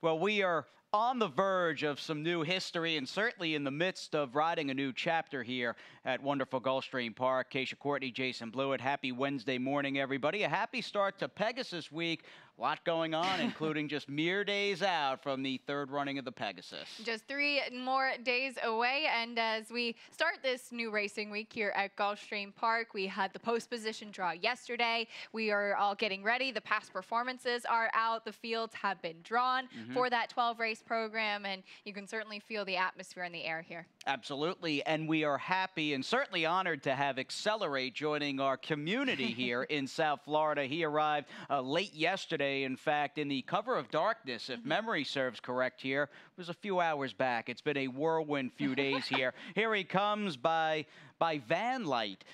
Well, we are on the verge of some new history and certainly in the midst of writing a new chapter here at wonderful Gulfstream Park. Keisha Courtney, Jason Blewett, happy Wednesday morning, everybody. A happy start to Pegasus Week. A lot going on, including just mere days out from the third running of the Pegasus. Just 3 more days away, and as we start this new racing week here at Gulfstream Park, we had the post position draw yesterday. We are all getting ready. The past performances are out. The fields have been drawn for that 12-race program, and you can certainly feel the atmosphere in the air here. Absolutely, and we are happy and certainly honored to have Accelerate joining our community here in South Florida. He arrived late yesterday, in fact, in the cover of darkness, if memory serves correct here. It was a few hours back. It's been a whirlwind few days here. Here he comes by van light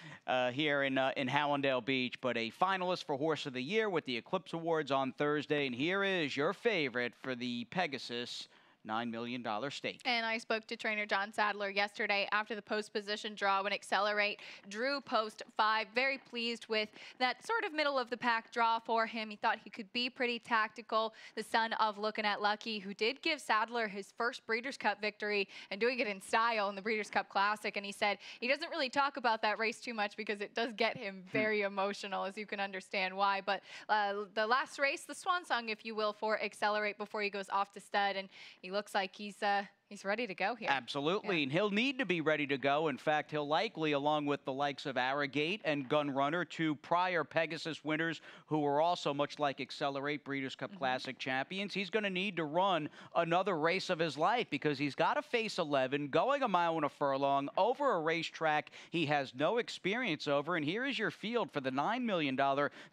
here in Hallandale Beach, but a finalist for Horse of the Year with the Eclipse Awards on Thursday. And here is your favorite for the Pegasus $9 million stake. And I spoke to trainer John Sadler yesterday after the post position draw when Accelerate drew post 5. Very pleased with that sort of middle of the pack draw for him. He thought he could be pretty tactical. The son of Looking at Lucky, who did give Sadler his first Breeders' Cup victory and doing it in style in the Breeders' Cup Classic. And he said he doesn't really talk about that race too much because it does get him very emotional, as you can understand why. But the last race, the swan song, if you will, for Accelerate before he goes off to stud, and he looks like he's ready to go here. Absolutely, and he'll need to be ready to go. In fact, he'll likely, along with the likes of Arrogate and Gun Runner, two prior Pegasus winners who were also, much like Accelerate, Breeders' Cup Classic champions, he's going to need to run another race of his life because he's got to face 11, going a mile and a furlong, over a racetrack he has no experience over. And here is your field for the $9 million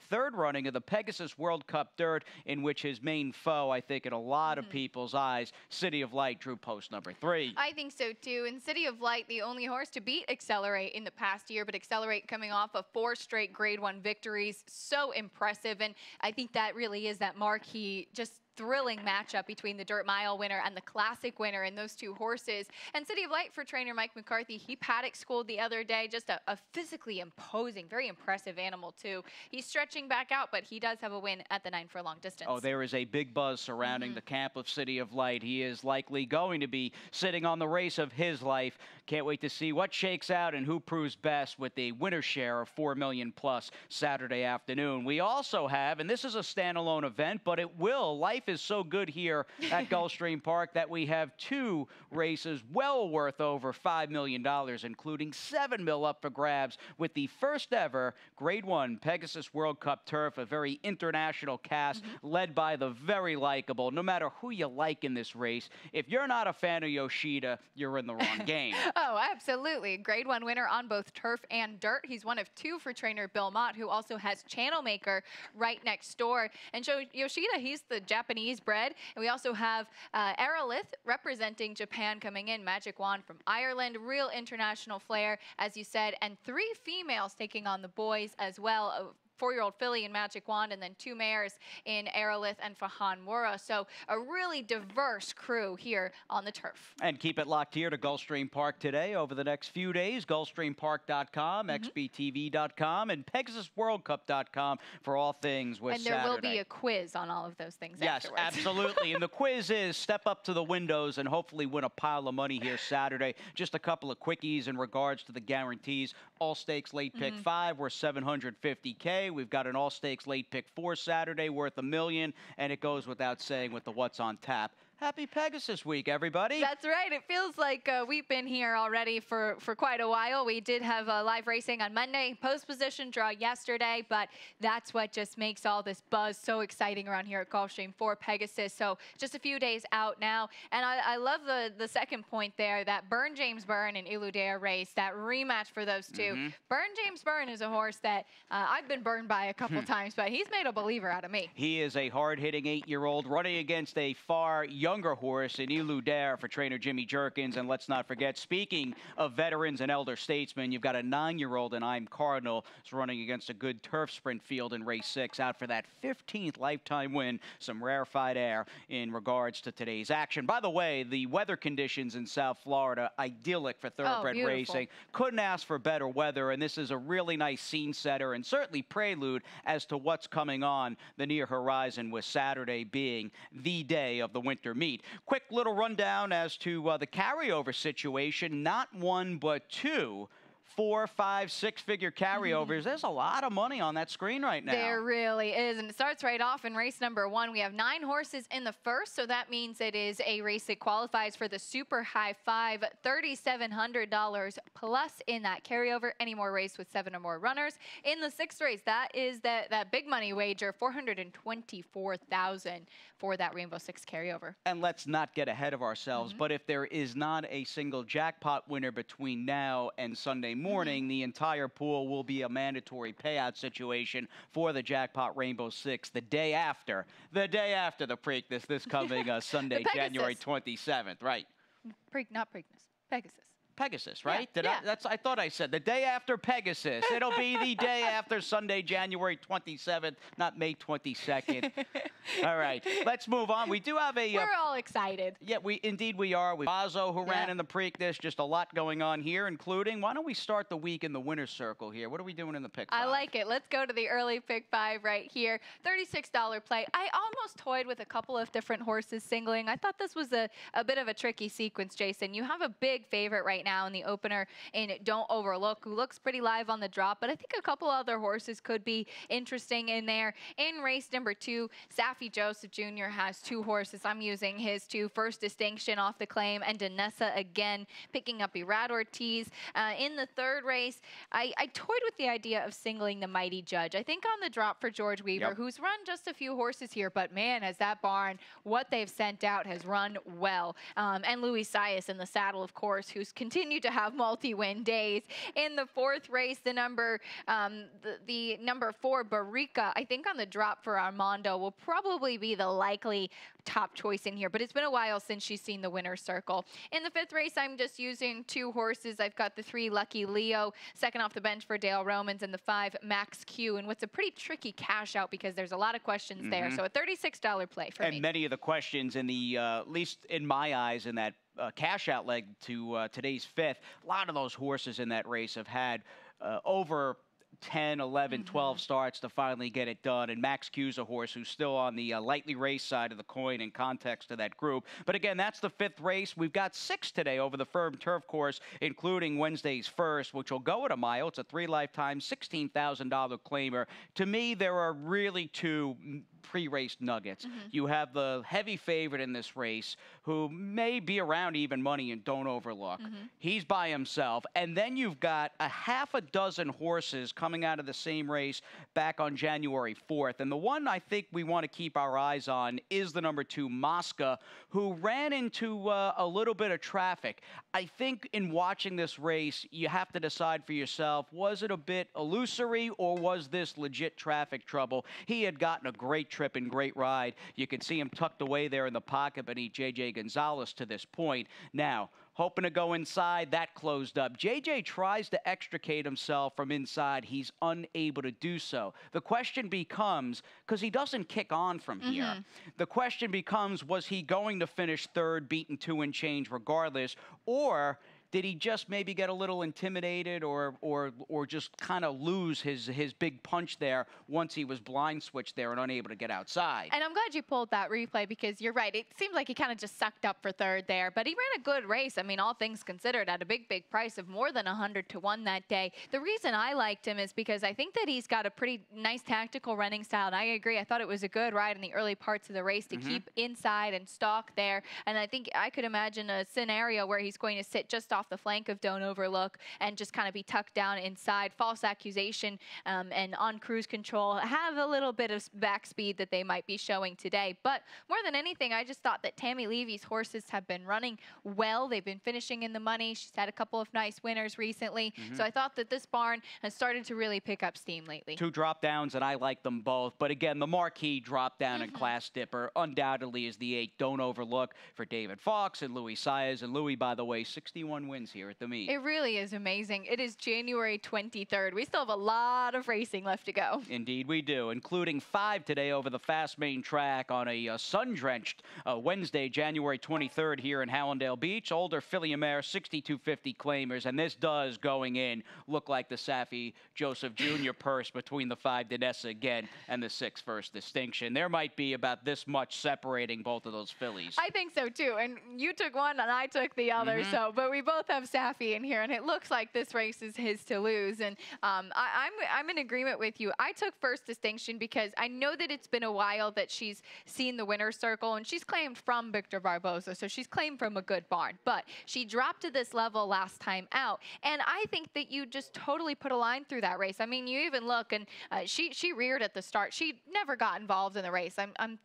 third running of the Pegasus World Cup Dirt, in which his main foe, I think in a lot of people's eyes, City of Light, drew post number 3. I think so too. And City of Light, the only horse to beat Accelerate in the past year, but Accelerate coming off of 4 straight Grade 1 victories. So impressive. And I think that really is that marquee, just thrilling matchup between the Dirt Mile winner and the Classic winner in those two horses. And City of Light, for trainer Mike McCarthy, he paddock schooled the other day. Just a physically imposing, very impressive animal too. He's stretching back out, but he does have a win at the 9 furlong distance. Oh, there is a big buzz surrounding the camp of City of Light. He is likely going to be sitting on the race of his life. Can't wait to see what shakes out and who proves best with the winner share of $4 million plus Saturday afternoon. We also have, and this is a standalone event, but it will, life is so good here at Gulfstream Park that we have 2 races well worth over $5 million, including $7 million up for grabs with the first ever Grade 1 Pegasus World Cup Turf, a very international cast led by the very likable, no matter who you like in this race, if you're not a fan of Yoshida, you're in the wrong game. Oh, absolutely. Grade 1 winner on both turf and dirt. He's one of 2 for trainer Bill Mott, who also has Channel Maker right next door. And so Yoshida, he's the Japanese bred. And we also have Aerolith representing Japan coming in, Magic Wand from Ireland, real international flair, as you said, and 3 females taking on the boys as well. 4-year-old filly in Magic Wand, and then 2 mares in Aerolith and Fahan Mura. So a really diverse crew here on the turf. And keep it locked here to Gulfstream Park today over the next few days. GulfstreamPark.com, XBTV.com, and PegasusWorldCup.com for all things with Saturday. And there will be a quiz on all of those things afterwards. Yes, absolutely. And the quiz is step up to the windows and hopefully win a pile of money here Saturday. Just a couple of quickies in regards to the guarantees. All stakes late pick 5 worth $750K. We've got an all-stakes late pick 4 Saturday worth $1 million, and it goes without saying with the what's on tap. Happy Pegasus Week, everybody. That's right. It feels like we've been here already for quite a while. We did have live racing on Monday, post position draw yesterday, but that's what just makes all this buzz so exciting around here at Gulfstream for Pegasus. So just a few days out now. And I love the second point there, that Burn James Byrne and Iludea race, that rematch for those two. Burn James Byrne is a horse that I've been burned by a couple times, but he's made a believer out of me. He is a hard-hitting 8-year-old running against a far younger younger horse in Elu Dare for trainer Jimmy Jerkins. And let's not forget, speaking of veterans and elder statesmen, you've got a 9-year-old in I'm Cardinal is running against a good turf sprint field in race 6, out for that 15th lifetime win. Some rarefied air in regards to today's action. By the way, the weather conditions in South Florida, idyllic for thoroughbred racing. Couldn't ask for better weather, and this is a really nice scene setter and certainly prelude as to what's coming on the near horizon, with Saturday being the day of the winter meet. Quick little rundown as to the carryover situation. Not one, but two 4, 5, 6-figure carryovers. There's a lot of money on that screen right now. There really is, and it starts right off in race number 1. We have 9 horses in the first, so that means it is a race that qualifies for the super high 5, $3,700 plus in that carryover. Any more race with 7 or more runners. In the 6th race, that is that big money wager, $424,000 for that Rainbow 6 carryover. And let's not get ahead of ourselves, but if there is not a single jackpot winner between now and Sunday morning, the entire pool will be a mandatory payout situation for the jackpot Rainbow 6 the day after the Preakness, this coming Sunday, January 27th, right? Not Preakness, Pegasus. Pegasus, right? Yeah, I thought I said the day after Pegasus. It'll be the day after Sunday, January 27th, not May 22nd. All right, let's move on. We do have a... We're all excited. Yeah, indeed we are. We Bazo, who ran in the Preakness, just a lot going on here, including, why don't we start the week in the winner's circle here? What are we doing in the pick 5? I like it. Let's go to the early pick 5 right here. $36 play. I almost toyed with a couple of different horses singling. I thought this was a bit of a tricky sequence, Jason. You have a big favorite right now in the opener in Don't Overlook, who looks pretty live on the drop, but I think a couple other horses could be interesting in there. In race number 2, Saffy Joseph Jr. has 2 horses. I'm using his 2. First Distinction off the claim, and Danessa again picking up Irad Ortiz. In the 3rd race, I toyed with the idea of singling the Mighty Judge. I think on the drop for George Weaver, who's run just a few horses here, but man, has that barn, what they've sent out has run well. And Louis Sias in the saddle, of course, who's continued to have multi-win days. In the 4th race, the number 4, Barrica, I think on the drop for Armando will probably be the likely top choice in here, but it's been a while since she's seen the winner's circle. In the 5th race, I'm just using 2 horses. I've got the 3, Lucky Leo, second off the bench for Dale Romans, and the 5, Max Q, and what's a pretty tricky cash out because there's a lot of questions there. So a $36 play for me. And many of the questions in the, at least in my eyes, in that cash out leg to today's 5th, a lot of those horses in that race have had over 10, 11, 12 starts to finally get it done. And Max Q's a horse who's still on the lightly raced side of the coin in context to that group. But again, that's the 5th race. We've got 6 today over the firm turf course, including Wednesday's first, which will go at a mile. It's a 3 lifetime, $16,000 claimer. To me, there are really 2 pre-race nuggets. You have the heavy favorite in this race who may be around even money and Don't Overlook. He's by himself. And then you've got a half a dozen horses coming out of the same race back on January 4th. And the one I think we want to keep our eyes on is the number 2, Mosca, who ran into a little bit of traffic. I think in watching this race, you have to decide for yourself, was it a bit illusory or was this legit traffic trouble? He had gotten a great trip and great ride. You can see him tucked away there in the pocket beneath J.J. Gonzalez to this point. Now, hoping to go inside, that closed up. J.J. tries to extricate himself from inside. He's unable to do so. The question becomes, because he doesn't kick on from here, the question becomes, was he going to finish 3rd, beaten 2 and change regardless, or did he just maybe get a little intimidated or just kind of lose his big punch there once he was blind switched there and unable to get outside? And I'm glad you pulled that replay because you're right. It seemed like he kind of just sucked up for 3rd there, but he ran a good race. I mean, all things considered, at a big price of more than 100 to 1 that day. The reason I liked him is because I think that he's got a pretty nice tactical running style, and I agree. I thought it was a good ride in the early parts of the race to keep inside and stalk there, and I think I could imagine a scenario where he's going to sit just off off the flank of Don't Overlook and just kind of be tucked down inside. False accusation and on cruise control have a little bit of back speed that they might be showing today. But more than anything, I just thought that Tammy Levy's horses have been running well. They've been finishing in the money. She's had a couple of nice winners recently. So I thought that this barn has started to really pick up steam lately. 2 drop downs, and I like them both. But again, the marquee drop down and class dipper undoubtedly is the 8 Don't Overlook for David Fox and Louis Saez. And Louis, by the way, 61 wins here at the meet. It really is amazing. It is January 23rd. We still have a lot of racing left to go. Indeed we do, including 5 today over the fast main track on a sun-drenched Wednesday, January 23rd here in Hallandale Beach. Older filly mare, 6250 claimers, and this does, going in, look like the Safi Joseph Jr. purse between the 5 Danessa again and the 6 First Distinction. There might be about this much separating both of those fillies. I think so too, and you took one and I took the other, but we both have Safi in here, and it looks like this race is his to lose. And I'm in agreement with you. I took First Distinction because I know that it's been a while that she's seen the winner's circle, and she's claimed from Victor Barboza, so she's claimed from a good barn. But she dropped to this level last time out, and I think that you just totally put a line through that race. I mean, you even look, and she reared at the start. She never got involved in the race. I'm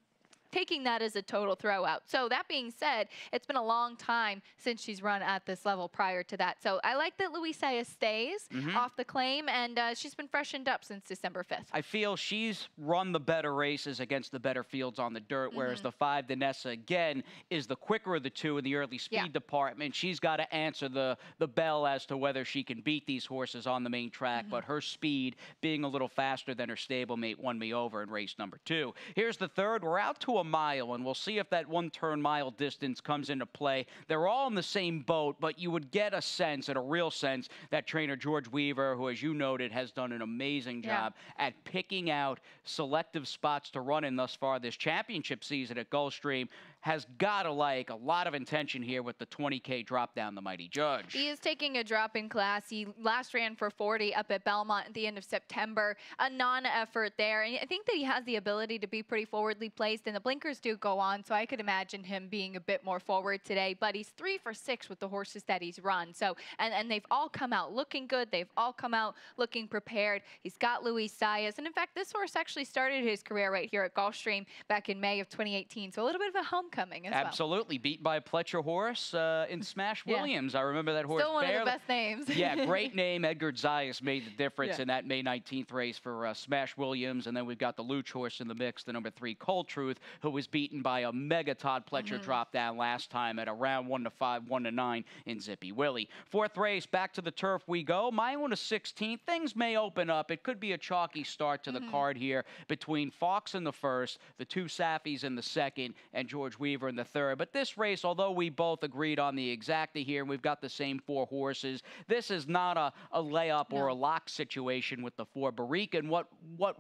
taking that as a total throwout. So that being said, it's been a long time since she's run at this level prior to that. So I like that Louis Saez stays off the claim, and she's been freshened up since December 5th. I feel she's run the better races against the better fields on the dirt, whereas the 5 Danessa, again, is the quicker of the 2 in the early speed department. She's got to answer the bell as to whether she can beat these horses on the main track, but her speed, being a little faster than her stablemate, won me over in race number 2. Here's the 3rd. We're out to a mile, and we'll see if that 1-turn mile distance comes into play. They're all in the same boat, but you would get a sense, and a real sense, that trainer George Weaver, who, as you noted, has done an amazing job at picking out selective spots to run in thus far this championship season at Gulfstream, has got to like a lot of intention here with the 20K drop down the Mighty Judge. He is taking a drop in class. He last ran for 40 up at Belmont at the end of September. A non-effort there. And I think that he has the ability to be pretty forwardly placed, and the blinkers do go on, so I could imagine him being a bit more forward today. But he's 3 for 6 with the horses that he's run. So, and they've all come out looking good. They've all come out looking prepared. He's got Louis Saez. And in fact, this horse actually started his career right here at Gulfstream back in May of 2018. So a little bit of a homecoming as well. Absolutely. Beat by a Pletcher horse in Smash Williams. I remember that horse. Still one of the best names. Yeah, great name. Edgar Zayas made the difference in that May 19th race for Smash Williams. And then we've got the Luch horse in the mix, the number 3 Cold Truth, who was beaten by a mega Todd Pletcher drop down last time at around 1-5, 1-9 in Zippy Willie. 4th race, back to the turf we go. Mile to 16th. Things may open up. It could be a chalky start to the card here between Fox in the 1st, the 2 Safis in the 2nd, and George Weaver in the 3rd. But this race, although we both agreed on the exacta here, and we've got the same 4 horses, this is not a layup or a lock situation with the 4 Barrica. And what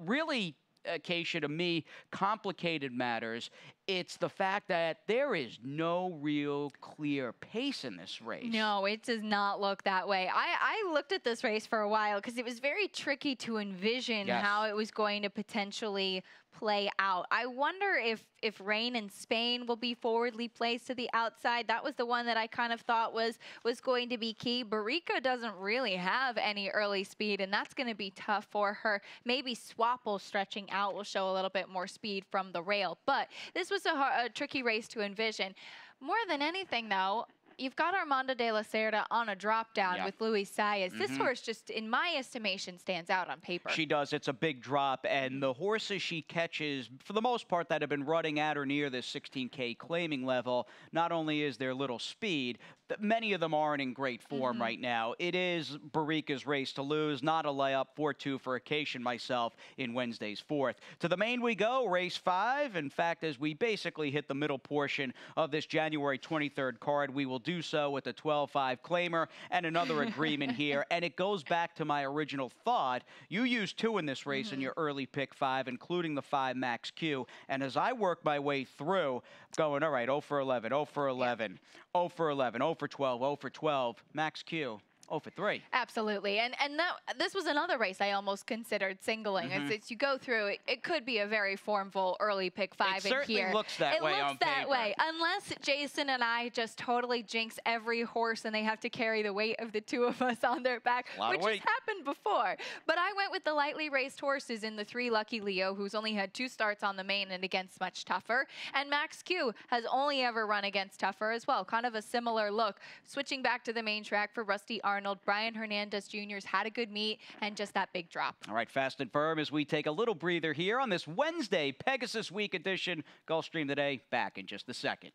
really, Keisha, to me, complicated matters. It's the fact that there is no real clear pace in this race. No, it does not look that way. I looked at this race for a while because it was very tricky to envision how it was going to potentially play out. I wonder if Rain in Spain will be forwardly placed to the outside. That was the one that I kind of thought was going to be key. Barrica doesn't really have any early speed, and that's going to be tough for her. Maybe Swapple stretching out will show a little bit more speed from the rail, but this was a tricky race to envision. More than anything, though, you've got Armando de la Cerda on a drop down with Louis Saez. This horse just, in my estimation, stands out on paper. She does. It's a big drop, and the horses she catches, for the most part, that have been running at or near this 16K claiming level, not only is there little speed, but many of them aren't in great form right now. It is Barrica's race to lose, not a layup. 4-2 for Acacia myself in Wednesday's 4th. To the main we go, race 5. In fact, as we basically hit the middle portion of this January 23rd card, we will do so with a 12-5 claimer and another agreement here. And it goes back to my original thought. You used 2 in this race in your early pick 5, including the 5 Max Q. And as I work my way through, going, all right, 0 for 11, 0 for 11, 0 for 11, 0 for 12, 0 for 12, Max Q. 0 for 3. Absolutely. And this was another race I almost considered singling. As you go through, it could be a very formful early pick 5 in here. It certainly looks that way on paper. It looks that way. Unless Jason and I just totally jinx every horse and they have to carry the weight of the two of us on their back, which has happened before. But I went with the lightly raced horses in the 3 Lucky Leo, who's only had 2 starts on the main and against much tougher. And Max Q has only ever run against tougher as well. Kind of a similar look. Switching back to the main track for Rusty Arnold, Brian Hernandez Jr.'s had a good meet and just that big drop. All right, fast and firm as we take a little breather here on this Wednesday Pegasus Week edition. Gulfstream Today, back in just a second.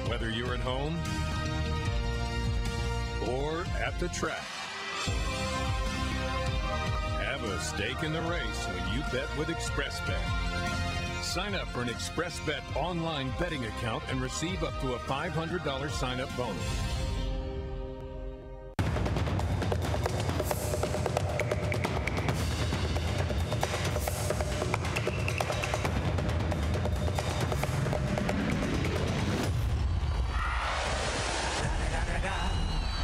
Whether you're at home or at the track, have a stake in the race when you bet with ExpressBet. Sign up for an ExpressBet online betting account and receive up to a $500 sign-up bonus.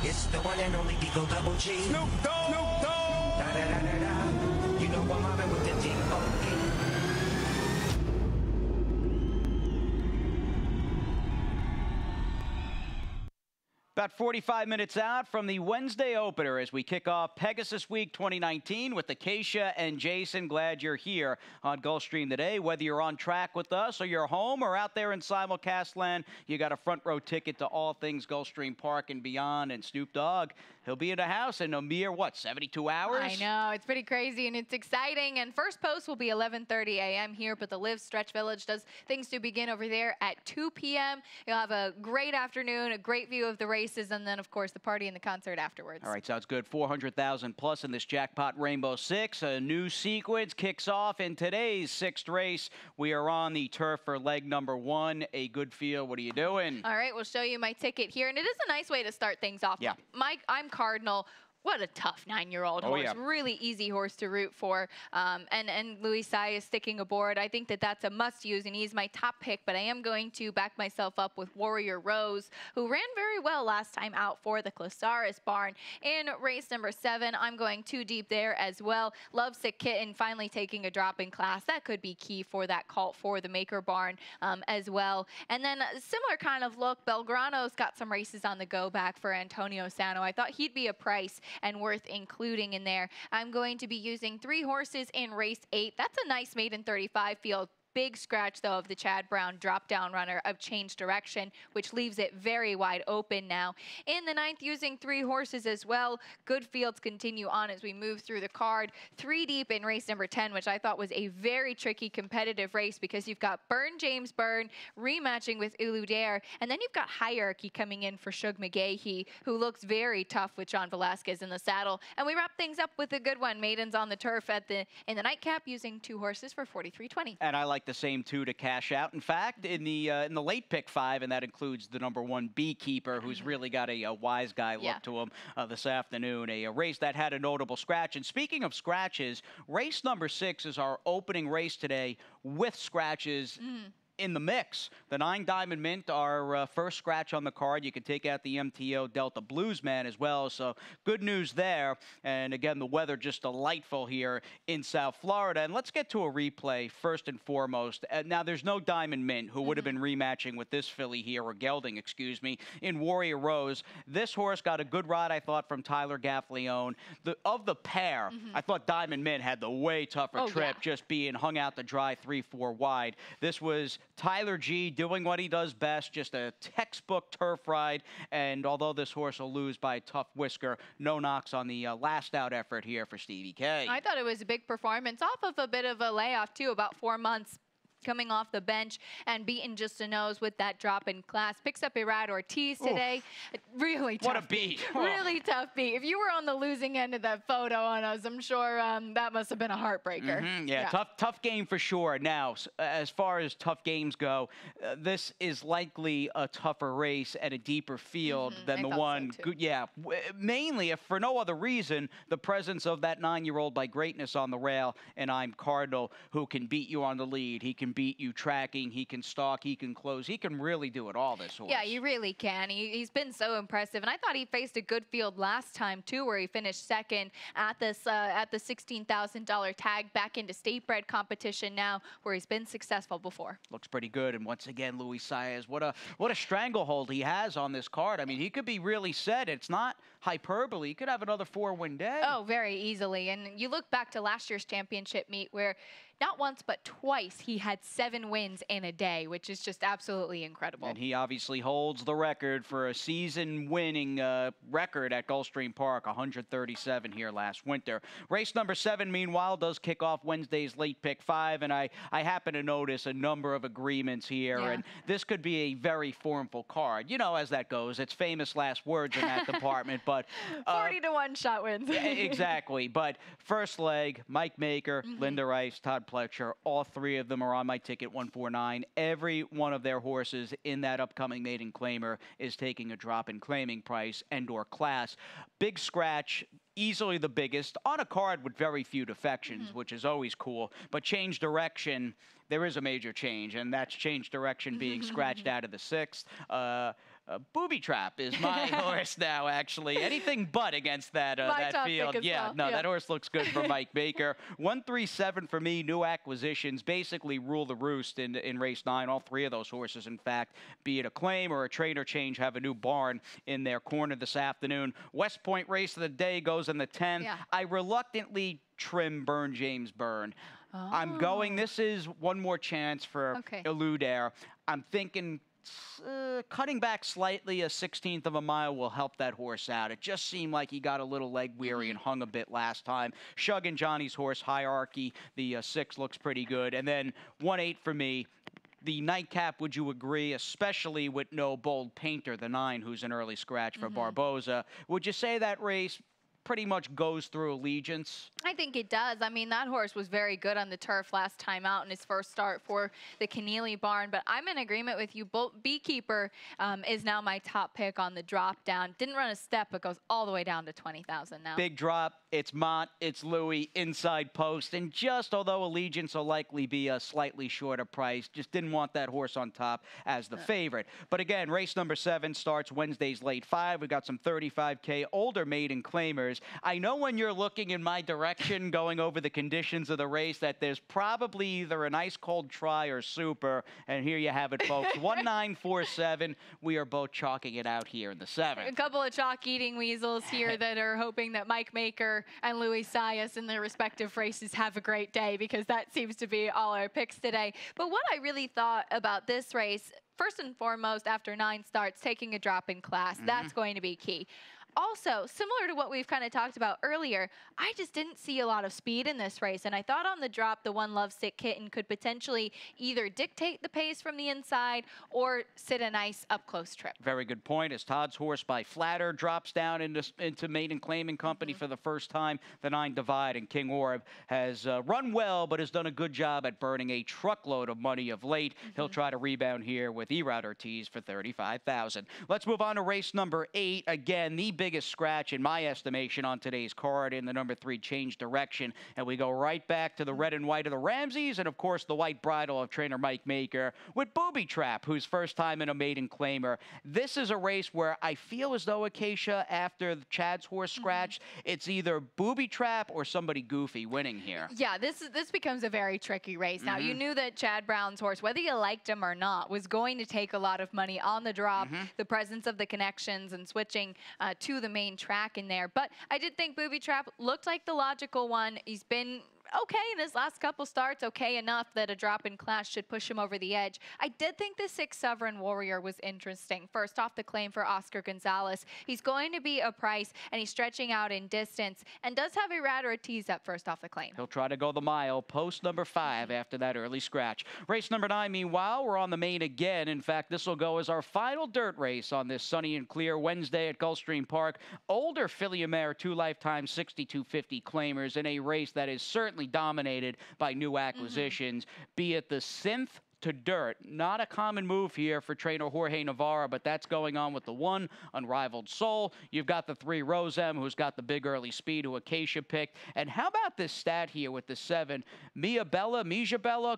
It's the one and only Eagle Double G. Snoop Dogg. Snoop Dogg. Da, da, da, da, da. You know I'm mobbing with the D.O.E. About 45 minutes out from the Wednesday opener as we kick off Pegasus Week 2019 with Acacia and Jason. Glad you're here on Gulfstream Today. Whether you're on track with us or you're home or out there in simulcast land, you got a front row ticket to all things Gulfstream Park and beyond. And Snoop Dogg, he'll be in the house in a mere, 72 hours? I know. It's pretty crazy and it's exciting. And first post will be 11:30 a.m. here, but the Live Stretch Village does things to begin over there at 2 p.m. You'll have a great afternoon, a great view of the races, and then, of course, the party and the concert afterwards. All right, sounds good. 400,000 plus in this jackpot Rainbow Six. A new sequence kicks off in today's 6th race. We are on the turf for leg number 1. A good field. What are you doing? All right, we'll show you my ticket here, and it is a nice way to start things off. Yeah. I'm Cardinal. What a tough 9-year-old horse. Yeah. Really easy horse to root for. And Louis Sai is sticking aboard. I think that's a must-use, and he's my top pick, but I am going to back myself up with Warrior Rose, who ran very well last time out for the Clasaris barn. In race number 7, I'm going too deep there as well. Lovesick Kitten finally taking a drop in class. That could be key for that cult for the Maker barn as well. And then a similar kind of look, Belgrano's got some races on the go back for Antonio Sano. I thought he'd be a price and worth including in there. I'm going to be using 3 horses in race 8. That's a nice maiden 35 field. Big scratch, though, of the Chad Brown drop-down runner of Change Direction, which leaves it very wide open now. In the 9th, using 3 horses as well. Good fields continue on as we move through the card. 3 deep in race number 10, which I thought was a very tricky competitive race because you've got Burn James Byrne rematching with Ulu Dare, and then you've got Hierarchy coming in for Shug McGahee, who looks very tough with John Velasquez in the saddle. And we wrap things up with a good one. Maidens on the turf in the nightcap using 2 horses for 43.20. And I like the same 2 to cash out. In fact, in the late pick 5, and that includes the number 1 Beekeeper, who's really got a wise guy look to him this afternoon. A race that had a notable scratch. And speaking of scratches, race number 6 is our opening race today with scratches in the mix. The 9 Diamond Mint, our first scratch on the card. You can take out the MTO Delta Bluesman as well, so good news there. And again, the weather just delightful here in South Florida. And let's get to a replay first and foremost. Now, there's no Diamond Mint, who would have been rematching with this filly here, or gelding, excuse me, in Warrior Rose. This horse got a good ride, I thought, from Tyler Gaffleone. Of the pair, I thought Diamond Mint had the way tougher trip, just being hung out to dry 3-4 wide. This was Tyler G doing what he does best, just a textbook turf ride. And although this horse will lose by a tough whisker, no knocks on the last out effort here for Stevie K. I thought it was a big performance off of a bit of a layoff, too, about 4 months. coming off the bench and beating just a nose with that drop in class. Picks up Irad Ortiz today. Really tough. What a beat. Really tough beat. If you were on the losing end of that photo on us, I'm sure that must have been a heartbreaker. Yeah, tough game for sure. Now, as far as tough games go, this is likely a tougher race and a deeper field than the one. So Mainly, if for no other reason, the presence of that 9-year-old by greatness on the rail, and I'm Cardinal, who can beat you on the lead. He can beat you tracking. He can stalk. He can close. He can really do it all, this horse. Yeah, you really can. He's been so impressive, and I thought he faced a good field last time too, where he finished second at this at the $16,000 tag, back into state bred competition now, where he's been successful before. Looks pretty good, and once again, Luis Saez, what a stranglehold he has on this card. I mean, he could be really set. It's not hyperbole. He could have another 4-win day. Oh, very easily. And you look back to last year's championship meet, where not once but twice he had 7 wins in a day, which is just absolutely incredible. And he obviously holds the record for a season-winning record at Gulfstream Park, 137 here last winter. Race number 7, meanwhile, does kick off Wednesday's late pick 5, and I happen to notice a number of agreements here, and this could be a very formful card. You know, as that goes, it's famous last words in that department, but 40-to-1 shot wins. Exactly. But first leg, Mike Maker, Linda Rice, Todd Pletcher, all 3 of them are on my ticket 149. Every one of their horses in that upcoming maiden claimer is taking a drop in claiming price and/or class. Big scratch, easily the biggest, on a card with very few defections, which is always cool. But change direction, there is a major change, and that's change direction being scratched out of the 6th. Booby Trap is my horse now, actually. Anything but against that field. That horse looks good for Mike Baker. 137 for me. New acquisitions basically rule the roost in race 9. All 3 of those horses, in fact, be it a claim or a trainer change, have a new barn in their corner this afternoon. West Point race of the day goes in the 10th. I reluctantly trim Burn James Burn. I'm going, this is one more chance for Eludair. I'm thinking cutting back slightly, a 16th of a mile will help that horse out. It just seemed like he got a little leg weary and hung a bit last time. Shug and Johnny's horse, Hierarchy, the 6 looks pretty good. And then 1-8 for me. The nightcap, would you agree, especially with no Bold Painter, the 9, who's an early scratch for Barboza. Would you say that race pretty much goes through Allegiance? I think it does. I mean, that horse was very good on the turf last time out in his first start for the Keneally barn, but I'm in agreement with you. Beekeeper is now my top pick on the drop down. Didn't run a step, but goes all the way down to 20,000 now. Big drop. It's Mott, it's Louis, inside post, and just although Allegiance will likely be a slightly shorter price, just didn't want that horse on top as the favorite. But again, race number 7 starts Wednesday's late 5. We got some 35K older maiden claimers. I know when you're looking in my direction, going over the conditions of the race, that there's probably either an ice cold try or super, and here you have it, folks. 1947. We are both chalking it out here in the 7th. A couple of chalk-eating weasels here that are hoping that Mike Maker and Luis Saez in their respective races have a great day, because that seems to be all our picks today. But what I really thought about this race, first and foremost, after 9 starts, taking a drop in class, that's going to be key. Also, similar to what we've kind of talked about earlier, I just didn't see a lot of speed in this race. And I thought on the drop, the One Lovesick Kitten could potentially either dictate the pace from the inside or sit a nice up-close trip. Very good point. As Todd's horse by Flatter drops down into maiden claiming company for the first time, the 9 Divide, and King Orb has run well, but has done a good job at burning a truckload of money of late. He'll try to rebound here with Irad Ortiz for 35,000. Let's move on to race number 8. Again, the biggest scratch in my estimation on today's card in the number 3 Change Direction, and we go right back to the red and white of the Ramseys and of course the white bridle of trainer Mike Maker with Booby Trap, who's first time in a maiden claimer. This is a race where I feel as though, Acacia, after Chad's horse scratched, it's either Booby Trap or somebody goofy winning here. Yeah, this becomes a very tricky race. Now, you knew that Chad Brown's horse, whether you liked him or not, was going to take a lot of money on the drop, the presence of the connections and switching to the main track in there. But I did think Booby Trap looked like the logical one. He's been okay in his last couple starts, okay enough that a drop in class should push him over the edge. I did think the 6 Sovereign Warrior was interesting. First off the claim for Oscar Gonzalez. He's going to be a price, and he's stretching out in distance, and does have a rat or a tease up first off the claim. He'll try to go the mile, post number 5 after that early scratch. Race number 9, meanwhile, we're on the main again. In fact, this will go as our final dirt race on this sunny and clear Wednesday at Gulfstream Park. Older filly mare, 2 lifetime 6250 claimers in a race that is certainly dominated by new acquisitions, be it the synth to dirt. Not a common move here for trainer Jorge Navarro, but that's going on with the 1 Unrivaled Soul. You've got the 3 Rosem, who's got the big early speed, who Acacia picked. And how about this stat here with the 7 Mia Bella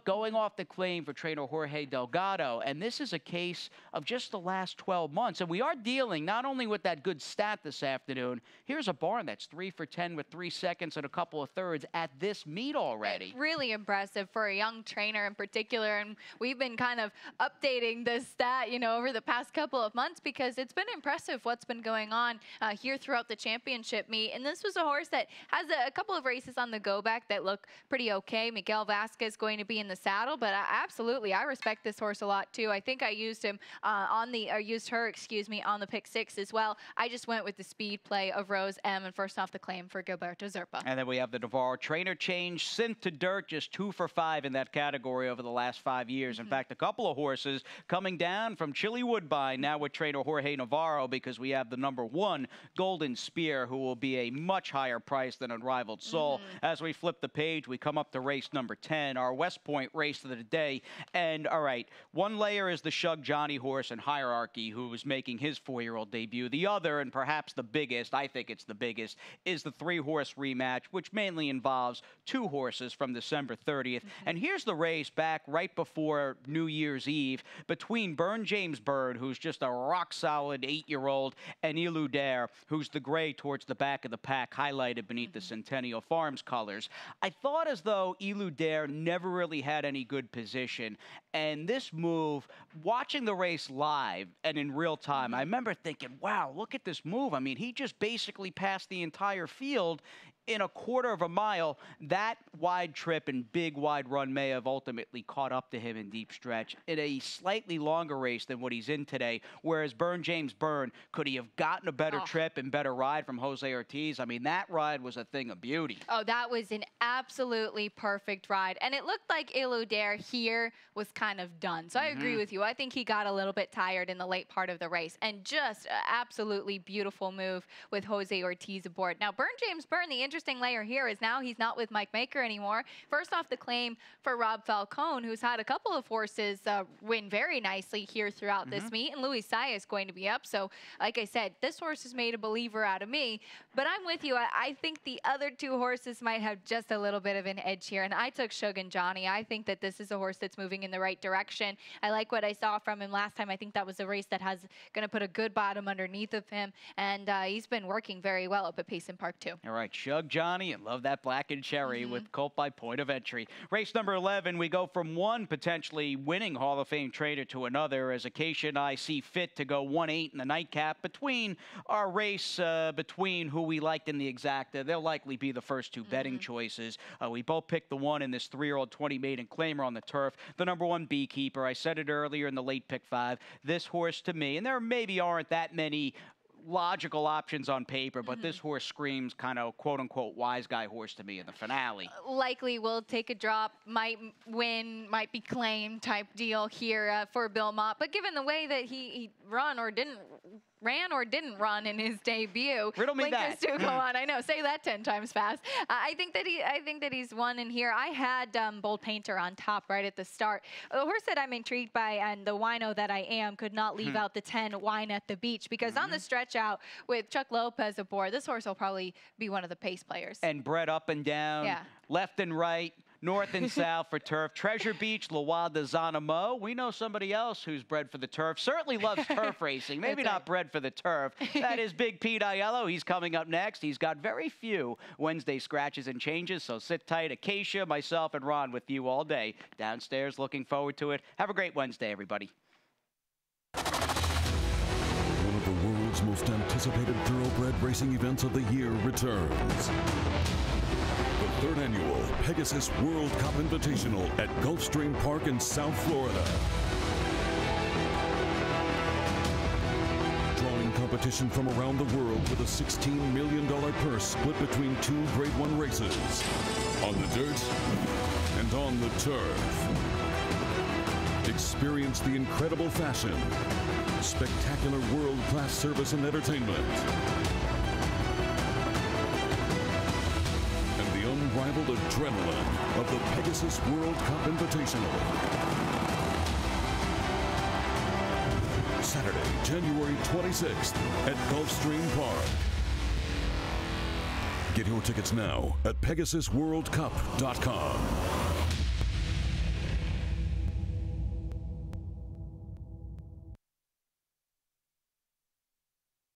going off the claim for trainer Jorge Delgado. And this is a case of just the last 12 months. And we are dealing not only with that good stat this afternoon. Here's a barn that's 3 for 10 with 3 seconds and a couple of thirds at this meet already. Really impressive for a young trainer in particular. And we've been kind of updating this stat, you know, over the past couple of months because it's been impressive what's been going on here throughout the championship meet. And this was a horse that has a couple of races on the go back that look pretty okay. Miguel Vasquez going to be in the saddle, but I respect this horse a lot too. I think I used him on the pick 6 as well. I just went with the speed play of Rose M, and first off the claim for Gilberto Zerpa. And then we have the Navarro trainer change, synth to dirt, just 2 for 5 in that category over the last 5 years. In fact, a couple of horses coming down from Chile Woodbine now with trainer Jorge Navarro, because we have the number 1 Golden Spear, who will be a much higher price than Unrivaled Soul. As we flip the page, we come up to race number 10, our West Point race of the day. And all right, one layer is the Shug Johnny horse and Hierarchy, who is making his 4-year-old debut. The other, and perhaps the biggest, I think it's the biggest, is the 3-horse rematch, which mainly involves 2 horses from December 30th. And here's the race back right before New Year's Eve between Burn James Bird, who's just a rock-solid 8-year-old, and Ilu Dare, who's the gray towards the back of the pack, highlighted beneath the Centennial Farms colors. I thought as though Ilu Dare never really had any good position, and this move, watching the race live and in real time, I remember thinking, wow, look at this move. I mean, he just basically passed the entire field in a quarter of a mile. That wide trip and big wide run may have ultimately caught up to him in deep stretch in a slightly longer race than what he's in today, whereas Burn James Burn, could he have gotten a better trip and better ride from Jose Ortiz? I mean, that ride was a thing of beauty. Oh, that was an absolutely perfect ride. And it looked like Ilu Dare here was kind of done. So I agree with you. I think he got a little bit tired in the late part of the race, and just an absolutely beautiful move with Jose Ortiz aboard. Now, Burn James Burn, the interesting layer here is now he's not with Mike Maker anymore. First off the claim for Rob Falcone, who's had a couple of horses win very nicely here throughout this meet, and Luis Saya is going to be up. So like I said, this horse has made a believer out of me, but I'm with you. I think the other 2 horses might have just a little bit of an edge here, and I took Shug and Johnny. I think that this is a horse that's moving in the right direction. I like what I saw from him last time. I think that was a race that has going to put a good bottom underneath of him, and he's been working very well up at Payson Park too. All right, Shug Johnny, and love that black and cherry with colt by point of entry. Race number 11, we go from one potentially winning Hall of Fame trainer to another, as Acacia and I see fit to go 1-8 in the nightcap between our race, between who we liked in the exacta. They'll likely be the first 2 betting choices. We both picked the 1 in this 3-year-old 20 maiden claimer on the turf, the number 1 Beekeeper. I said it earlier in the late pick 5. This horse to me, and there maybe aren't that many logical options on paper, but this horse screams kind of quote-unquote wise guy horse to me in the finale. Likely will take a drop, might win, might be claimed type deal here for Bill Mott. But given the way that he ran or didn't run in his debut. Riddle me that. Go on. I know. Say that 10 times fast. I think that he's won in here. I had Bold Painter on top right at the start. The horse that I'm intrigued by, and the wino that I am, could not leave out the 10 Wine at the Beach, because on the stretch out with Chuck Lopez aboard, this horse will probably be one of the pace players. And bred up and down, left and right, north and south for turf. Treasure Beach, Loire de Zanamo. We know somebody else who's bred for the turf. Certainly loves turf racing. Maybe not bred for the turf. That is Big Pete Aiello. He's coming up next. He's got very few Wednesday scratches and changes, so sit tight. Acacia, myself, and Ron with you all day. Downstairs, looking forward to it. Have a great Wednesday, everybody. One of the world's most anticipated thoroughbred racing events of the year returns. The 3rd Annual Pegasus World Cup Invitational at Gulfstream Park in South Florida. Drawing competition from around the world with a $16 million purse split between 2 Grade 1 races. On the dirt and on the turf. Experience the incredible fashion, spectacular world-class service and entertainment, and the unrivaled adrenaline of the Pegasus World Cup Invitational. Saturday, January 26th at Gulfstream Park. Get your tickets now at PegasusWorldCup.com.